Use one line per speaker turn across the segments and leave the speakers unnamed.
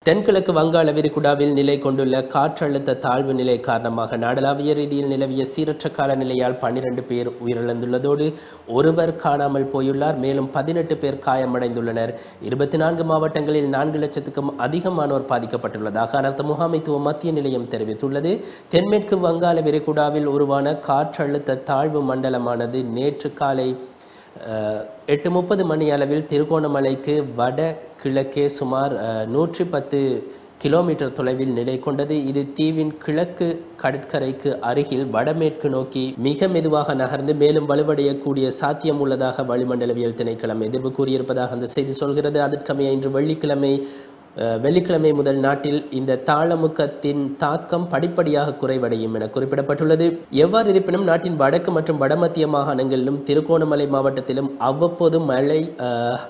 தென்கிழக்கு வங்காள விரிகுடாவில் நிலை கொண்டுள்ள காற்றழுத்த தாழ்வு நிலை காரணமாக நாடளாவிய ரீதியில் நிலவிய சீரற்ற காலநிலையால் 12 பேர் உயிரிழந்துள்ளதோடு ஒருவர் காணாமல் போயுள்ளார். மேலும் 18 பேர் காயமடைந்துள்ளனர். 24 மாவட்டங்களில் 4 லட்சத்துக்கும் அதிகமானோர் பாதிக்கப்பட்டுள்ளதாக அனர்த்த முகாமைத்துவ மத்திய நிலையம் தெரிவித்துள்ளது. தென்மேற்கு வங்காள விரிகுடாவில் உருவான காற்றழுத்த தாழ்வு மண்டலமானது நேற்று காலை 8:30 மணி அளவில் திருகோணமலைக்கு வட கிழக்கே சுமார் 110 கிலோமீட்டர் தொலைவில் நிலை கொண்டது. இது தீவின் கிழக்கு கடற்கரைக்கு அருகில் வடமேற்கு நோக்கி மிக மெதுவாக நகர்ந்து மேலும் வலுவடையக்கூடிய சாத்தியம் உள்ளதாக வளிமண்டலவியல் திணைக்களம் எதிர்ப்பு கூறியிருப்பதாக அந்த செய்தி சொல்கிறது. அதற்கமைய இன்று வெள்ளிக்கிழமை முதல் நாட்டில் இந்த தாளமுக்கத்தின் தாக்கம் படிப்படியாக குறைவடையும் என குறிப்பிடப்பட்டுள்ளது. எவ்வாறு இருப்பினும் நாட்டின் வடக்கு மற்றும் வடமத்திய மாகாணங்களிலும் திருகோணமலை மாவட்டத்திலும் அவ்வப்போது மழை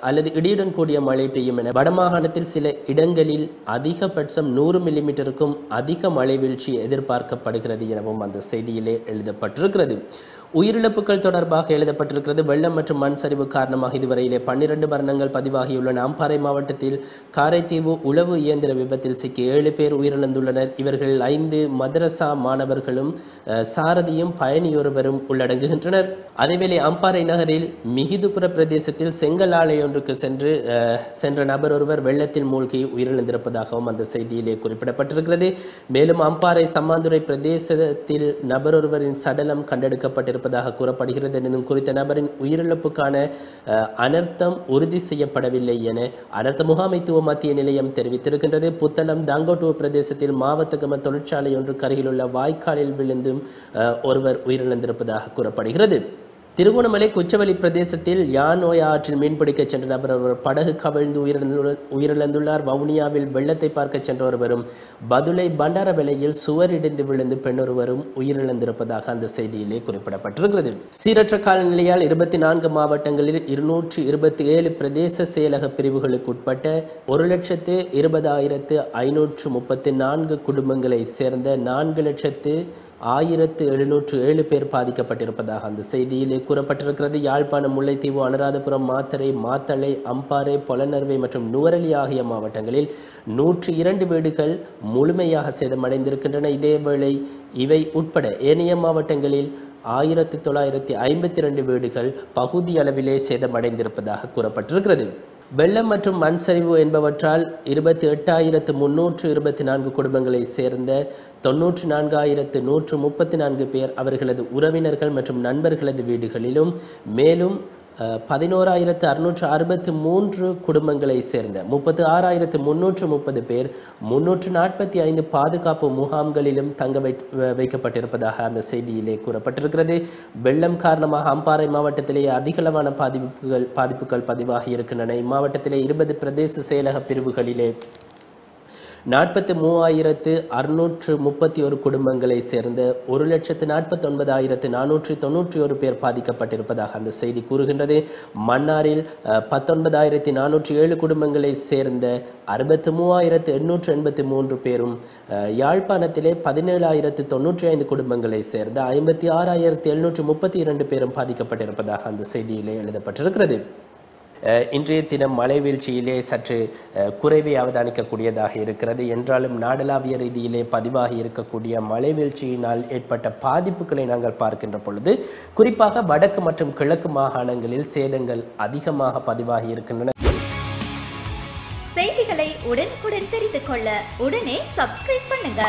அல்லது இடியுடன் கூடிய மழை பெய்யும் என வடமாகாணத்தில் சில இடங்களில் அதிகபட்சம் 100 மில்லிமீட்டருக்கும் அதிக மழை வீழ்ச்சி எதிர்பார்க்கப்படுகிறது எனவும் அந்த செய்தியிலே எழுதப்பட்டிருக்கிறது. உயிரிழப்புகள் தொடர்பாக எழுதப்பட்டிருக்கிறது. வெள்ளம் மற்றும் மண் சரிவு காரணமாக இதுவரையிலே 12 மரணங்கள் பதிவாகியுள்ளன. அம்பாறை மாவட்டத்தில் காரைதீவு உளவு இயந்திர விபத்தில் சிக்கி 7 பேர் உயிரிழந்துள்ளனர். இவர்கள் 5 மதரசா மாணவர்களும் சாரதியும் பயணியொருவரும் உள்ளடங்குகின்றனர். அதேவேளை அம்பாறை நகரில் மிகிதுபுர பிரதேசத்தில் செங்கல் ஆலை ஒன்றுக்கு சென்ற நபர் ஒருவர் வெள்ளத்தில் மூழ்கி உயிரிழந்திருப்பதாகவும் அந்த செய்தியிலே குறிப்பிடப்பட்டிருக்கிறது. மேலும் அம்பாறை சம்மாந்துறை பிரதேசத்தில் நபர் ஒருவரின் சடலம் கண்டெடுக்கப்பட்டிருப்பதாக கூறப்படுகிறது. எனும் குறித்த நபரின் உயிரிழப்புக்கான அனர்த்தம் உறுதி செய்யப்படவில்லை என அனர்த்த முகாமைத்துவ மத்திய நிலையம் தெரிவித்திருக்கின்றது. புத்தளம் தாங்கோட்டுவ பிரதேசத்தில் மாவத்தகம தொழிற்சாலை ஒன்றுக்கு அருகிலுள்ள வாய்க்காலில் விழுந்தும் ஒருவர் உயிரிழந்திருப்பதாக கூறப்படுகிறது. திருகோணமலை குச்சவெளி பிரதேசத்தில் யானோய் ஆற்றில் மீன்பிடிக்க சென்ற நபர் ஒருவர் படகு கவிழ்ந்து உயிரிழந்துள்ளார். வவுனியாவில் வெள்ளத்தை பார்க்க சென்ற ஒருவரும் பதுளை பண்டாரவெளையில் சுவர் இடிந்து விழுந்து பெண்ணொருவரும் உயிரிழந்திருப்பதாக அந்த செய்தியிலே குறிப்பிடப்பட்டிருக்கிறது. சீரற்ற காலநிலையால் 24 மாவட்டங்களில் 227 பிரதேச செயலக பிரிவுகளுக்கு உட்பட்ட 1,20,534 குடும்பங்களை சேர்ந்த 4,00,1707 பேர் பாதிக்கப்பட்டிருப்பதாக அந்த செய்தியிலே கூறப்பட்டிருக்கிறது. யாழ்ப்பாணம், முல்லைத்தீவு, அனுராதபுரம், மாத்தறை, மாத்தளை, அம்பாறை, பொலனறுவை மற்றும் நுவரெலியா ஆகிய மாவட்டங்களில் 102 வீடுகள் முழுமையாக சேதமடைந்திருக்கின்றன. இதேவேளை இவை உட்பட ஏனைய மாவட்டங்களில் 1952 வீடுகள் பகுதி அளவிலே சேதமடைந்திருப்பதாக கூறப்பட்டிருக்கிறது. வெள்ளம் மற்றும் மண் சரிவு என்பவற்றால் 28,324 குடும்பங்களை சேர்ந்த 94,134 பேர் அவர்களது உறவினர்கள் மற்றும் நண்பர்களது வீடுகளிலும் மேலும் 11,663 குடும்பங்களை சேர்ந்த 36,330 பேர் 345 பாதுகாப்பு முகாம்களிலும் தங்க வைக்கப்பட்டிருப்பதாக அந்த செய்தியிலே கூறப்பட்டிருக்கிறது. வெள்ளம் காரணமாக அம்பாறை மாவட்டத்திலேயே அதிகளவான பாதிப்புகள் பதிவாகி இருக்கின்றன. இம்மாவட்டத்திலே 20 பிரதேச செயலக பிரிவுகளிலே 43,631 குடும்பங்களை சேர்ந்த 1,49,491 பேர் பாதிக்கப்பட்டிருப்பதாக அந்த செய்தி கூறுகின்றது. மன்னாரில் 19,407 குடும்பங்களை சேர்ந்த 63,883 பேரும் யாழ்ப்பாணத்திலே 17,095 குடும்பங்களை சேர்ந்த 56,732 பேரும் பாதிக்கப்பட்டிருப்பதாக அந்த செய்தியிலே எழுதப்பட்டிருக்கிறது. இன்றைய தினம் மழை வீழ்ச்சியிலே சற்று குறைவை அவதானிக்கக்கூடியதாக இருக்கிறது. என்றாலும் நாடளாவிய ரீதியிலே பதிவாகி இருக்கக்கூடிய மழை வீழ்ச்சியினால் ஏற்பட்ட பாதிப்புகளை நாங்கள் பார்க்கின்ற பொழுது குறிப்பாக வடக்கு மற்றும் கிழக்கு மாகாணங்களில் சேதங்கள் அதிகமாக பதிவாகி இருக்கின்றன.
செய்திகளை உடனுக்குடன் தெரிந்து கொள்ள உடனே சப்ஸ்கிரைப் பண்ணுங்க.